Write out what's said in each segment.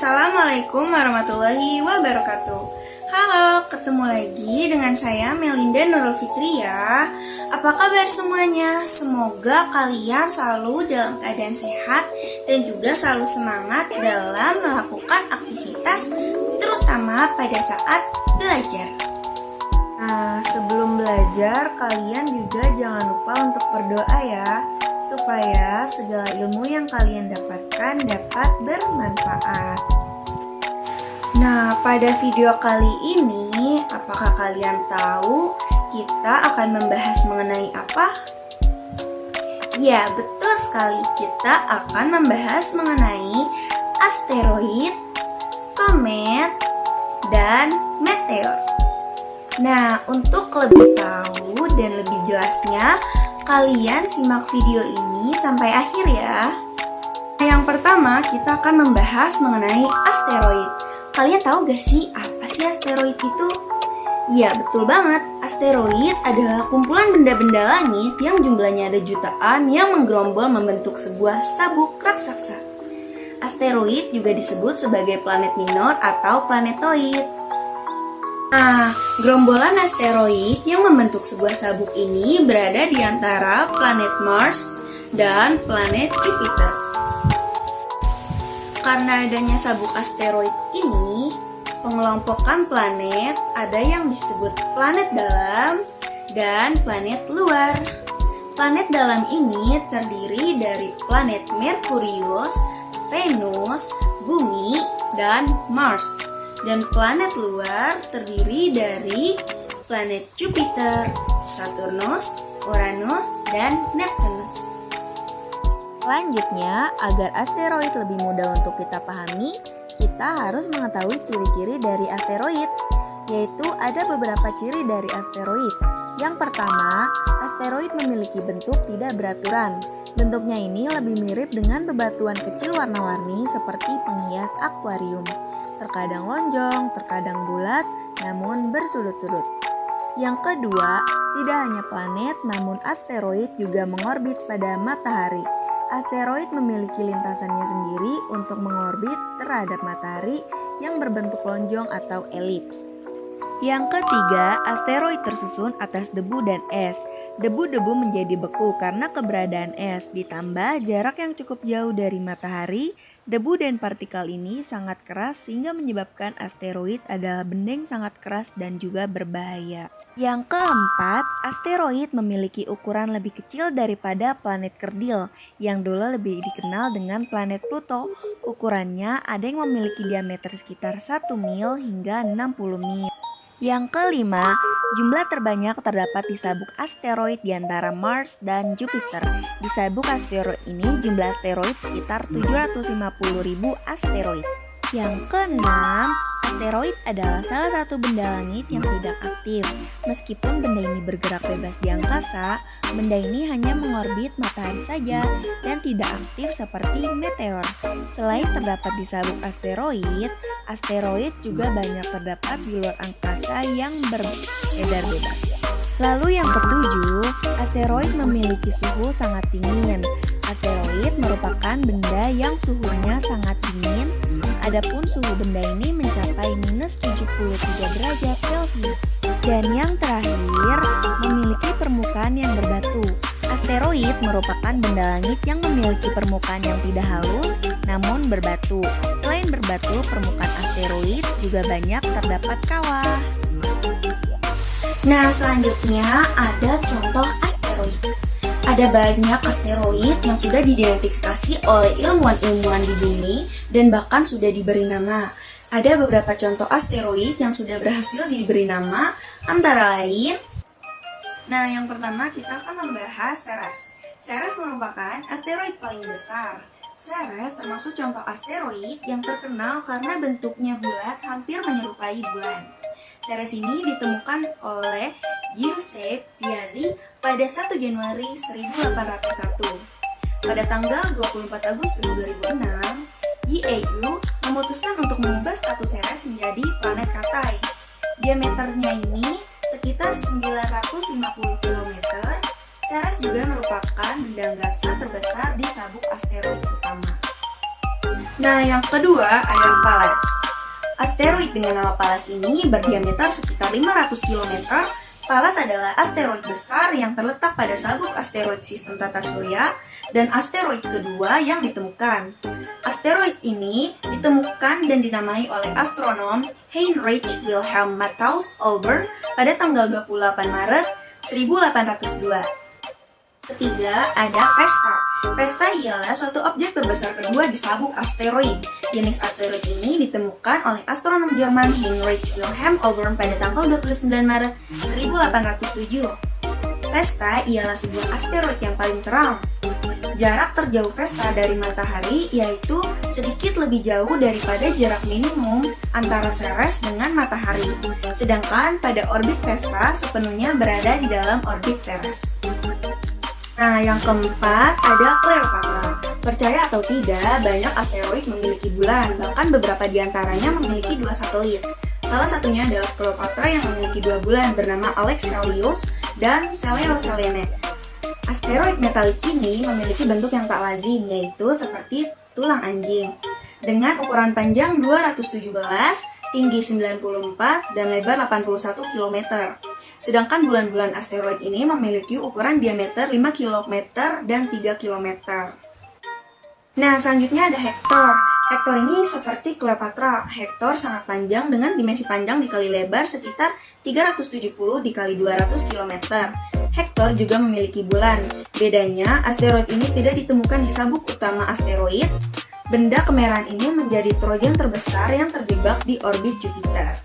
Assalamualaikum warahmatullahi wabarakatuh. Halo, ketemu lagi dengan saya Melinda Nurul Fitria. Apa kabar semuanya? Semoga kalian selalu dalam keadaan sehat dan juga selalu semangat dalam melakukan aktivitas, terutama pada saat belajar. Nah, sebelum belajar, kalian juga jangan lupa untuk berdoa ya, supaya segala ilmu yang kalian dapatkan dapat bermanfaat. Nah, pada video kali ini, apakah kalian tahu kita akan membahas mengenai apa? Ya, betul sekali, kita akan membahas mengenai asteroid, komet, dan meteor. Nah, untuk lebih tahu dan lebih jelasnya, kalian simak video ini sampai akhir ya. Yang pertama, kita akan membahas mengenai asteroid. Kalian tahu gak sih apa sih asteroid itu? Ya, betul banget. Asteroid adalah kumpulan benda-benda langit yang jumlahnya ada jutaan yang menggerombol membentuk sebuah sabuk raksasa. Asteroid juga disebut sebagai planet minor atau planetoid. Nah, gerombolan asteroid yang membentuk sebuah sabuk ini berada di antara planet Mars dan planet Jupiter. Karena adanya sabuk asteroid ini, pengelompokan planet ada yang disebut planet dalam dan planet luar. Planet dalam ini terdiri dari planet Merkurius, Venus, Bumi, dan Mars. Dan planet luar terdiri dari planet Jupiter, Saturnus, Uranus, dan Neptunus. Selanjutnya, agar asteroid lebih mudah untuk kita pahami, kita harus mengetahui ciri-ciri dari asteroid, yaitu ada beberapa ciri dari asteroid. Yang pertama, asteroid memiliki bentuk tidak beraturan. Bentuknya ini lebih mirip dengan bebatuan kecil warna-warni seperti penghias akuarium. Terkadang lonjong, terkadang bulat, namun bersudut-sudut. Yang kedua, tidak hanya planet, namun asteroid juga mengorbit pada matahari. Asteroid memiliki lintasannya sendiri untuk mengorbit terhadap matahari yang berbentuk lonjong atau elips. Yang ketiga, asteroid tersusun atas debu dan es. Debu-debu menjadi beku karena keberadaan es, ditambah jarak yang cukup jauh dari matahari. Debu dan partikel ini sangat keras sehingga menyebabkan asteroid adalah benda yang sangat keras dan juga berbahaya. Yang keempat, asteroid memiliki ukuran lebih kecil daripada planet kerdil yang dulu lebih dikenal dengan planet Pluto. Ukurannya ada yang memiliki diameter sekitar 1 mil hingga 60 mil. Yang kelima, jumlah terbanyak terdapat di sabuk asteroid di antara Mars dan Jupiter. Di sabuk asteroid ini jumlah asteroid sekitar 750.000 asteroid. Yang keenam, asteroid adalah salah satu benda langit yang tidak aktif. Meskipun benda ini bergerak bebas di angkasa, benda ini hanya mengorbit matahari saja dan tidak aktif seperti meteor. Selain terdapat di sabuk asteroid, asteroid juga banyak terdapat di luar angkasa yang beredar bebas. Lalu yang ketujuh, asteroid memiliki suhu sangat dingin. Asteroid merupakan benda yang suhunya sangat dingin. Adapun suhu benda ini mencapai minus 73 derajat Celcius. Dan yang terakhir, memiliki permukaan yang berbatu. Asteroid merupakan benda langit yang memiliki permukaan yang tidak halus, namun berbatu. Selain berbatu, permukaan asteroid juga banyak terdapat kawah. Nah, selanjutnya ada contoh asteroid. Ada banyak asteroid yang sudah diidentifikasi oleh ilmuwan-ilmuwan di bumi dan bahkan sudah diberi nama. Ada beberapa contoh asteroid yang sudah berhasil diberi nama, antara lain. Nah, yang pertama kita akan membahas Ceres. Ceres merupakan asteroid paling besar. Ceres termasuk contoh asteroid yang terkenal karena bentuknya bulat hampir menyerupai bulan. Ceres ini ditemukan oleh Giuseppe Piazzi pada 1 Januari 1801. Pada tanggal 24 Agustus 2006, IAU memutuskan untuk mengubah status Ceres menjadi planet Katai. Diameternya ini sekitar 950 km. Ceres juga merupakan benda angkasa terbesar di sabuk asteroid utama. Nah, yang kedua ada Pallas. Asteroid dengan nama Pallas ini berdiameter sekitar 500 km. Pallas adalah asteroid besar yang terletak pada sabuk asteroid sistem tata surya dan asteroid kedua yang ditemukan. Asteroid ini ditemukan dan dinamai oleh astronom Heinrich Wilhelm Matthaus Olbern pada tanggal 28 Maret 1802. Ketiga, ada Vesta. Vesta ialah suatu objek terbesar kedua di sabuk asteroid. Jenis asteroid ini ditemukan oleh astronom Jerman Heinrich Wilhelm Olbern pada tanggal 29 Maret 1807. Vesta ialah sebuah asteroid yang paling terang. Jarak terjauh Vesta dari matahari yaitu sedikit lebih jauh daripada jarak minimum antara Ceres dengan matahari. Sedangkan pada orbit Vesta sepenuhnya berada di dalam orbit Ceres. Nah, yang keempat ada Cleopatra. Percaya atau tidak, banyak asteroid memiliki bulan, bahkan beberapa di antaranya memiliki 2 satelit. Salah satunya adalah Cleopatra yang memiliki 2 bulan bernama Alex Helios dan Selene Selene. Asteroid metalik ini memiliki bentuk yang tak lazim, yaitu seperti tulang anjing. Dengan ukuran panjang 217, tinggi 94, dan lebar 81 km. Sedangkan bulan-bulan asteroid ini memiliki ukuran diameter 5 km dan 3 km. Nah, selanjutnya ada Hector. Hector ini seperti Cleopatra. Hector sangat panjang dengan dimensi panjang dikali lebar sekitar 370 dikali 200 km. Hector juga memiliki bulan. Bedanya, asteroid ini tidak ditemukan di sabuk utama asteroid. Benda kemerahan ini menjadi trojan terbesar yang terjebak di orbit Jupiter.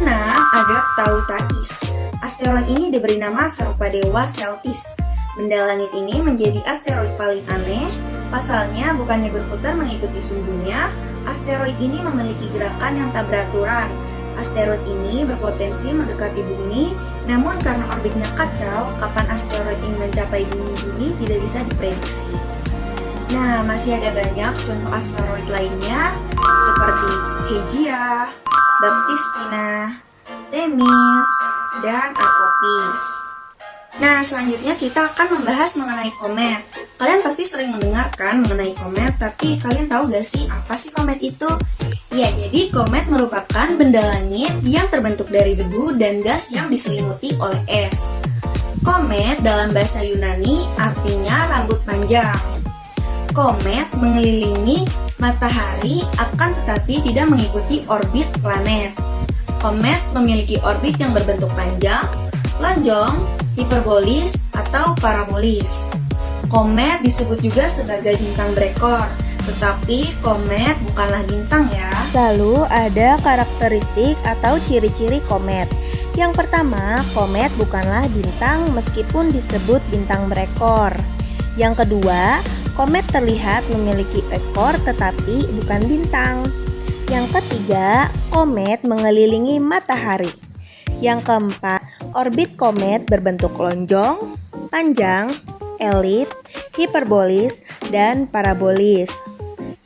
Nah, ada Tau Tatis. Asteroid ini diberi nama serupa dewa Celtis. Benda langit ini menjadi asteroid paling aneh. Pasalnya, bukannya berputar mengikuti sumbunya, asteroid ini memiliki gerakan yang tak beraturan. Asteroid ini berpotensi mendekati bumi, namun karena orbitnya kacau, kapan asteroid ini mencapai bumi tidak bisa diprediksi. Nah, masih ada banyak contoh asteroid lainnya, seperti Hygieia, Baptistina, Themis, dan Apopis. Nah, selanjutnya kita akan membahas mengenai komet. Kalian pasti sering mendengarkan mengenai komet, tapi kalian tahu gak sih apa sih komet itu? Ya, jadi komet merupakan benda langit yang terbentuk dari debu dan gas yang diselimuti oleh es. Komet dalam bahasa Yunani artinya rambut panjang. Komet mengelilingi matahari akan tetapi tidak mengikuti orbit planet. Komet memiliki orbit yang berbentuk panjang, lonjong, hiperbolis, atau parabolis. Komet disebut juga sebagai bintang berekor, tetapi komet bukanlah bintang ya. Lalu ada karakteristik atau ciri-ciri komet. Yang pertama, komet bukanlah bintang meskipun disebut bintang berekor. Yang kedua, komet terlihat memiliki ekor tetapi bukan bintang. Yang ketiga, komet mengelilingi matahari. Yang keempat, orbit komet berbentuk lonjong, panjang, elip, hiperbolis, dan parabolis.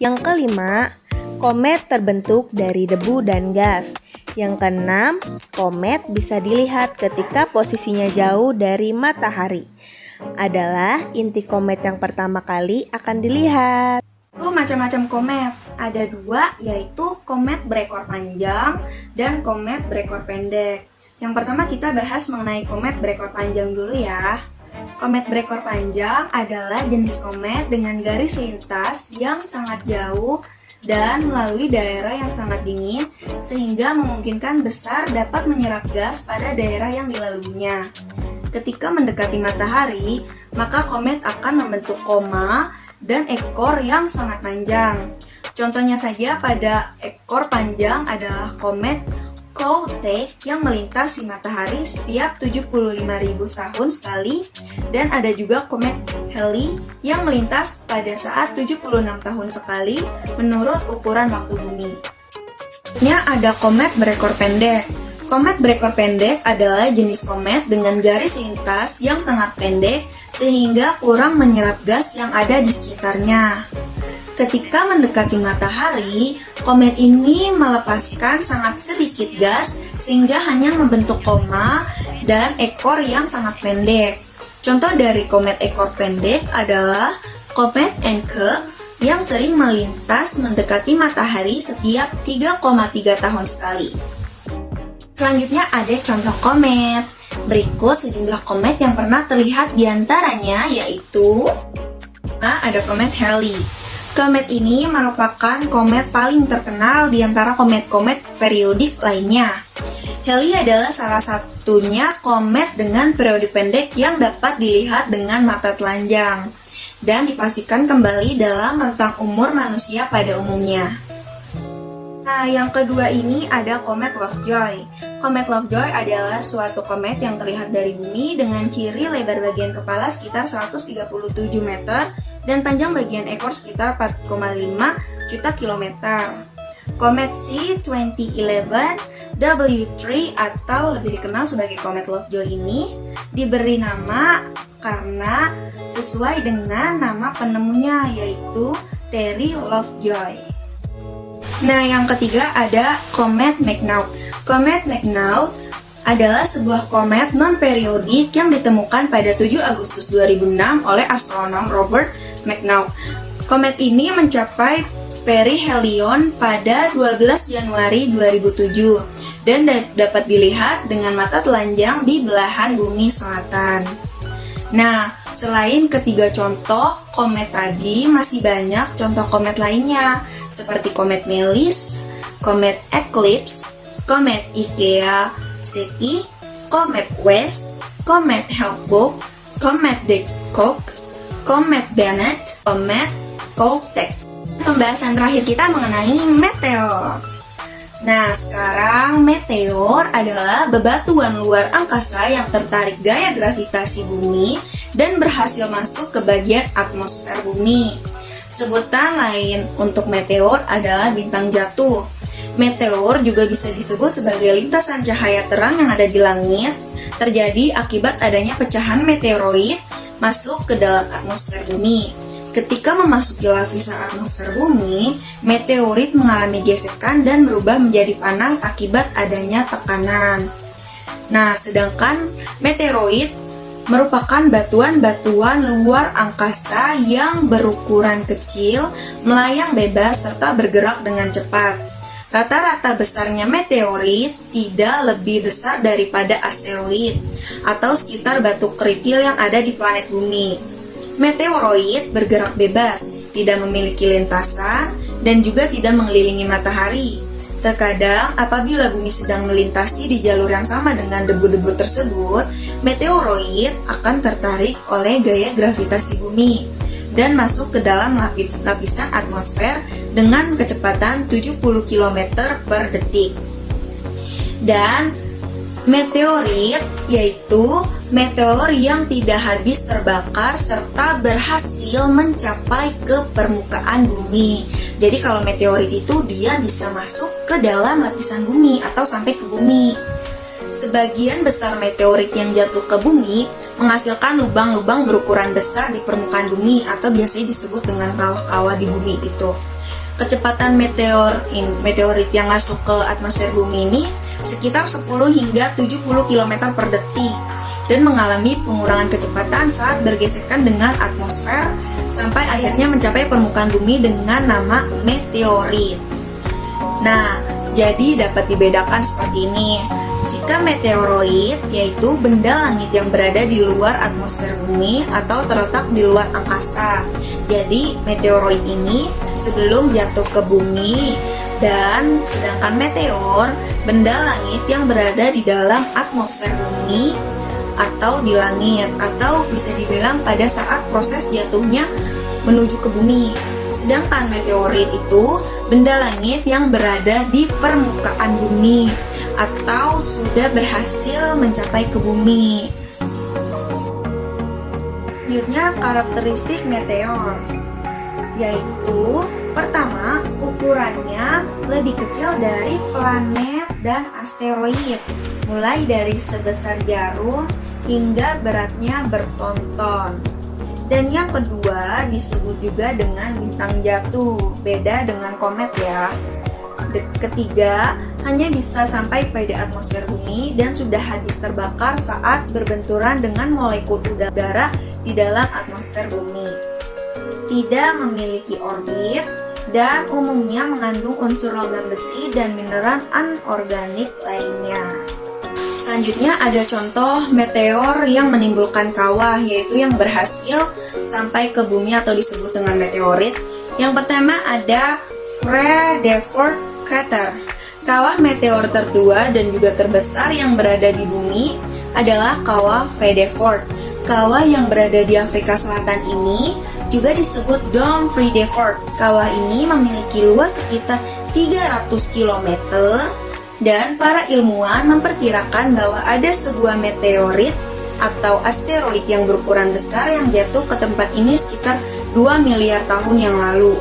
Yang kelima, komet terbentuk dari debu dan gas. Yang keenam, komet bisa dilihat ketika posisinya jauh dari matahari. Adalah inti komet yang pertama kali akan dilihat. Macam-macam komet. Ada 2, yaitu komet berekor panjang dan komet berekor pendek. Yang pertama kita bahas mengenai komet berekor panjang dulu ya. Komet berekor panjang adalah jenis komet dengan garis lintas yang sangat jauh dan melalui daerah yang sangat dingin sehingga memungkinkan besar dapat menyerap gas pada daerah yang dilaluinya. Ketika mendekati matahari, maka komet akan membentuk koma dan ekor yang sangat panjang. Contohnya saja pada ekor panjang adalah komet Kohoutek yang melintasi matahari setiap 75.000 tahun sekali, dan ada juga komet Halley yang melintas pada saat 76 tahun sekali menurut ukuran waktu bumi. Selanjutnya ada komet berekor pendek. Komet berekor pendek adalah jenis komet dengan garis lintas yang sangat pendek sehingga kurang menyerap gas yang ada di sekitarnya. Ketika mendekati matahari, komet ini melepaskan sangat sedikit gas sehingga hanya membentuk koma dan ekor yang sangat pendek. Contoh dari komet ekor pendek adalah komet Encke yang sering melintas mendekati matahari setiap 3,3 tahun sekali. Selanjutnya ada contoh komet. Berikut sejumlah komet yang pernah terlihat diantaranya yaitu ada komet Halley. Komet ini merupakan komet paling terkenal di antara komet-komet periodik lainnya. Halley adalah salah satunya komet dengan periode pendek yang dapat dilihat dengan mata telanjang dan dipastikan kembali dalam rentang umur manusia pada umumnya. Nah, yang kedua ini ada komet Lovejoy. Komet Lovejoy adalah suatu komet yang terlihat dari bumi dengan ciri lebar bagian kepala sekitar 137 meter dan panjang bagian ekor sekitar 4,5 juta kilometer. Komet C2011 W3 atau lebih dikenal sebagai komet Lovejoy ini diberi nama karena sesuai dengan nama penemunya yaitu Terry Lovejoy. Nah, yang ketiga ada komet McNaught. Komet McNaught adalah sebuah komet non-periodik yang ditemukan pada 7 Agustus 2006 oleh astronom Robert McNaught. Komet ini mencapai perihelion pada 12 Januari 2007 dan dapat dilihat dengan mata telanjang di belahan bumi selatan. Nah, selain ketiga contoh komet tadi, masih banyak contoh komet lainnya seperti komet Melis, komet Eclipse, komet Ikea Seki, komet West, komet Hale-Bopp, komet de Koch, komet Bennett, komet Kohoutek. Pembahasan terakhir kita mengenai meteor. Nah, sekarang meteor adalah bebatuan luar angkasa yang tertarik gaya gravitasi bumi dan berhasil masuk ke bagian atmosfer bumi. Sebutan lain untuk meteor adalah bintang jatuh. Meteor juga bisa disebut sebagai lintasan cahaya terang yang ada di langit, terjadi akibat adanya pecahan meteoroid masuk ke dalam atmosfer bumi. Ketika memasuki lapisan atmosfer bumi, meteorit mengalami gesekan dan berubah menjadi panas akibat adanya tekanan. Nah, sedangkan meteoroid merupakan batuan-batuan luar angkasa yang berukuran kecil, melayang bebas, serta bergerak dengan cepat. Rata-rata besarnya meteorit tidak lebih besar daripada asteroid atau sekitar batu kerikil yang ada di planet bumi. Meteoroid bergerak bebas, tidak memiliki lintasan, dan juga tidak mengelilingi matahari. Terkadang apabila bumi sedang melintasi di jalur yang sama dengan debu-debu tersebut, meteoroid akan tertarik oleh gaya gravitasi bumi dan masuk ke dalam lapisan atmosfer dengan kecepatan 70 km per detik. Dan meteorit yaitu meteor yang tidak habis terbakar serta berhasil mencapai ke permukaan bumi. Jadi kalau meteorit itu dia bisa masuk ke dalam lapisan bumi atau sampai ke bumi. Sebagian besar meteorit yang jatuh ke bumi menghasilkan lubang-lubang berukuran besar di permukaan bumi atau biasanya disebut dengan kawah-kawah di bumi itu. Kecepatan meteorit yang masuk ke atmosfer bumi ini sekitar 10 hingga 70 km per detik dan mengalami pengurangan kecepatan saat bergesekan dengan atmosfer sampai akhirnya mencapai permukaan bumi dengan nama meteorit. Nah, jadi dapat dibedakan seperti ini. Jika meteoroid yaitu benda langit yang berada di luar atmosfer bumi atau terletak di luar angkasa. Jadi meteoroid ini sebelum jatuh ke bumi, dan sedangkan meteor benda langit yang berada di dalam atmosfer bumi atau di langit, atau bisa dibilang pada saat proses jatuhnya menuju ke bumi. Sedangkan meteorit itu benda langit yang berada di permukaan bumi atau sudah berhasil mencapai ke bumi. Selanjutnya karakteristik meteor, yaitu pertama, ukurannya lebih kecil dari planet dan asteroid, mulai dari sebesar jarum hingga beratnya bertonton. Dan yang kedua disebut juga dengan bintang jatuh, beda dengan komet ya. Ketiga, hanya bisa sampai pada atmosfer bumi dan sudah habis terbakar saat berbenturan dengan molekul udara di dalam atmosfer bumi. tidak memiliki orbit, dan umumnya mengandung unsur logam besi dan mineral anorganik lainnya. Selanjutnya ada contoh meteor yang menimbulkan kawah, yaitu yang berhasil sampai ke bumi atau disebut dengan meteorit. Yang pertama ada Vredefort Crater. Kawah meteor tertua dan juga terbesar yang berada di bumi adalah kawah Vredefort. Kawah yang berada di Afrika Selatan ini juga disebut Dom Vredefort. Kawah ini memiliki luas sekitar 300 km dan para ilmuwan memperkirakan bahwa ada sebuah meteorit atau asteroid yang berukuran besar yang jatuh ke tempat ini sekitar 2 miliar tahun yang lalu.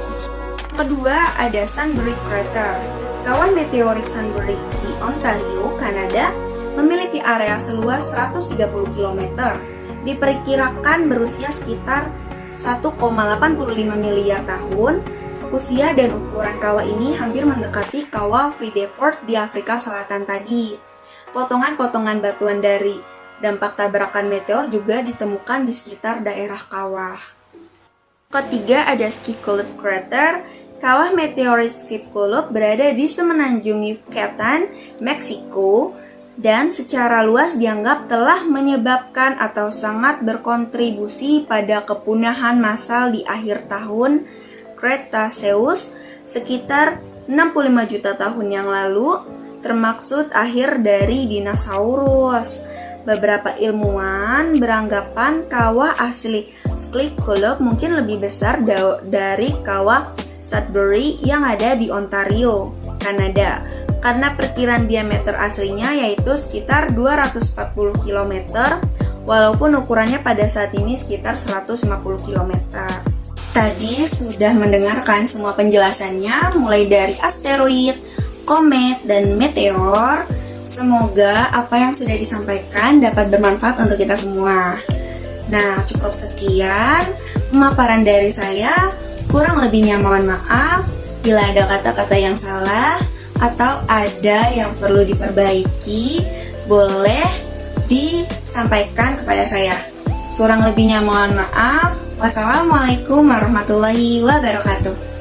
Kedua ada Sunbury Crater. Kawah meteorit Sunbury di Ontario, Kanada memiliki area seluas 130 km. Diperkirakan berusia sekitar 1,85 miliar tahun. Usia dan ukuran kawah ini hampir mendekati kawah Vredefort di Afrika Selatan tadi. Potongan-potongan batuan dari dampak tabrakan meteor juga ditemukan di sekitar daerah kawah. Ketiga ada Skykulip Crater. Kawah meteorit Skykulip berada di semenanjung Yucatan, Meksiko, dan secara luas dianggap telah menyebabkan atau sangat berkontribusi pada kepunahan massal di akhir tahun Cretaceous sekitar 65 juta tahun yang lalu, termaksud akhir dari dinosaurus. Beberapa ilmuwan beranggapan kawah asli Skykulip mungkin lebih besar dari kawah Sudbury yang ada di Ontario, Kanada, karena perkiraan diameter aslinya yaitu sekitar 240 km, walaupun ukurannya pada saat ini sekitar 150 km. Tadi sudah mendengarkan semua penjelasannya, mulai dari asteroid, komet, dan meteor. Semoga apa yang sudah disampaikan dapat bermanfaat untuk kita semua. Nah, cukup sekian pemaparan dari saya. Kurang lebihnya mohon maaf bila ada kata-kata yang salah atau ada yang perlu diperbaiki, boleh disampaikan kepada saya. Kurang lebihnya mohon maaf. Wassalamualaikum warahmatullahi wabarakatuh.